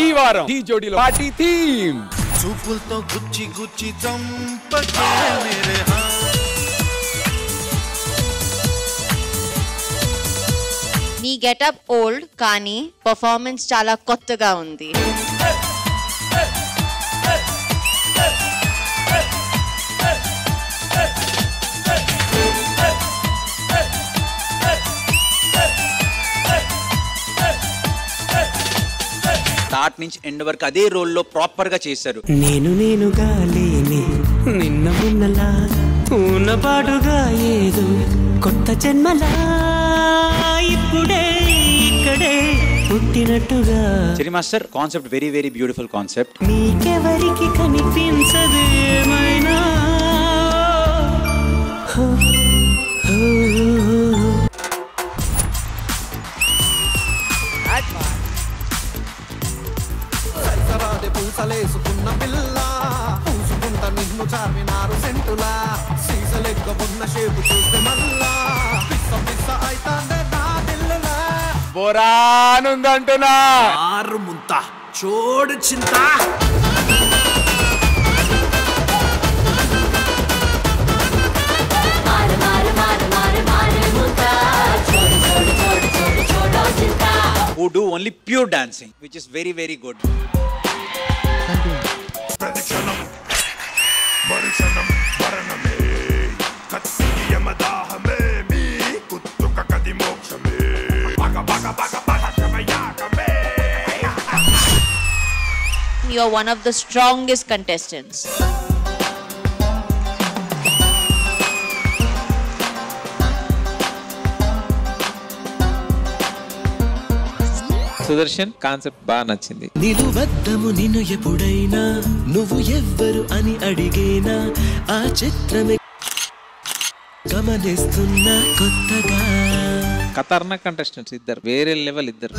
ఈ వారం ఈ జోడీలో పార్టీ థీమ్ చూపులతో గుచ్చి గుచ్చి చంపకే మేరే నీ గెటప్ ఓల్డ్ కానీ పర్ఫార్మెన్స్ చాలా కొత్తగా ఉంది. స్టార్ట్ నుంచి ఎండ్ వరకు అదే రోల్లో ప్రాపర్ గా చేశారు. నేనుగా లేని నిన్న ఉన్నలా ఉన్నపాటుగా ఏదో కొత్త జన్మలా ఇప్పుడే ఇక్కడే పుట్టినట్టుగా. చెరి master concept very very beautiful concept. నీకెవరికి కనిపించదేమైనా పూసలేసుకున్న పిల్ల పూసుకుంట నిన్ను చార్మినారు సెంటులా సీసలెక్క ఉన్న షేపు చూస్తే మళ్ళా పిస్స పిస్స అయితాందే నా దిల్లులా బోరానుందంటున్నా ఆరు ముంత చోడు చింత who do only pure dancing which is very very good. ప్రదక్షణం మరుక్షణం మరణమే కత్తియమదాహమే మీ కుత్తుక కది మోక్షమే బగ బగ బగ బగ శమయాకమే. You are one of the strongest contestants. Sudarshan concept బాగా నచ్చింది. నిలువద్దము నిన్ను ఎప్పుడైనా నువ్వు ఎవ్వరు అని అడిగేనా ఆ చిత్రమే గమనిస్తున్నా కొత్తగా. ఖతర్నాక్ కంటెస్టెంట్స్ ఇద్దరు, వేరే లెవెల్ ఇద్దరు.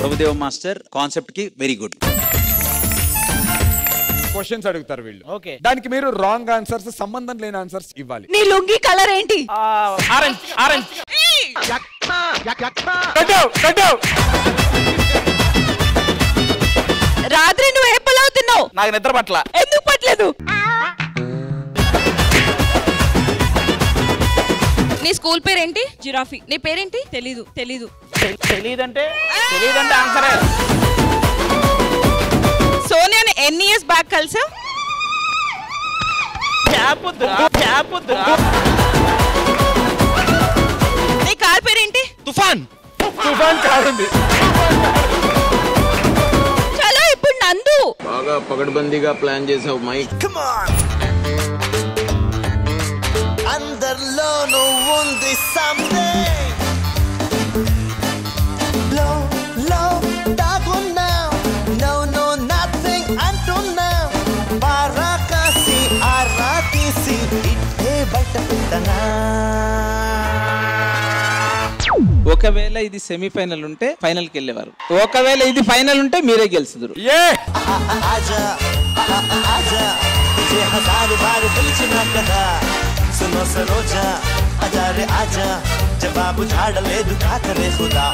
ప్రభుదేవ మాస్టర్ కాన్సెప్ట్ కి వెరీ గుడ్. క్వశ్చన్స్ అడుగుతారు వీళ్ళు. దానికి మీరు రాంగ్ ఆన్సర్స్, సంబంధం లేని ఆన్సర్స్ ఇవ్వాలి. నీ లుంగి కలర్ ఏంటి? Orange orange. రాత్రి నువ్వు ఏ పలావ్ తిన్నావు? నాకు నిద్ర పట్ల. ఎందుకు పట్టలేదు? నీ స్కూల్ పేరేంటి? జిరాఫీ. నీ పేరేంటి? తెలీదు. తెలీదంటే ఆన్సరే. సోనియాని ఎన్ని ఇయర్స్ బ్యాక్ కలిసా? నీ కార్ పేరేంటి? తుఫాన్ కారుంది. చలో ఇప్పుడు నందు. బాగా పగడ్బందీగా ప్లాన్ చేసావు మైక్. అందరిలో నువ్వుంది something లో దాగున్నావు no nothing అంటున్నావు బారాకాసి ఆరా తీసి ఇట్టే బయట పెట్టనా. ఒకవేళ ఇది సెమీఫైనల్ ఉంటే ఫైనల్ కి వెళ్ళేవారు, ఒకవేళ ఇది ఫైనల్ ఉంటే మీరే గెలుచుదురు. ఆజా ఆజా तुझे हजार बार పిలిచినా కదా सुनो सरोजा आजा रे आजा जवाब झाड़ ले दुखा करे खुदा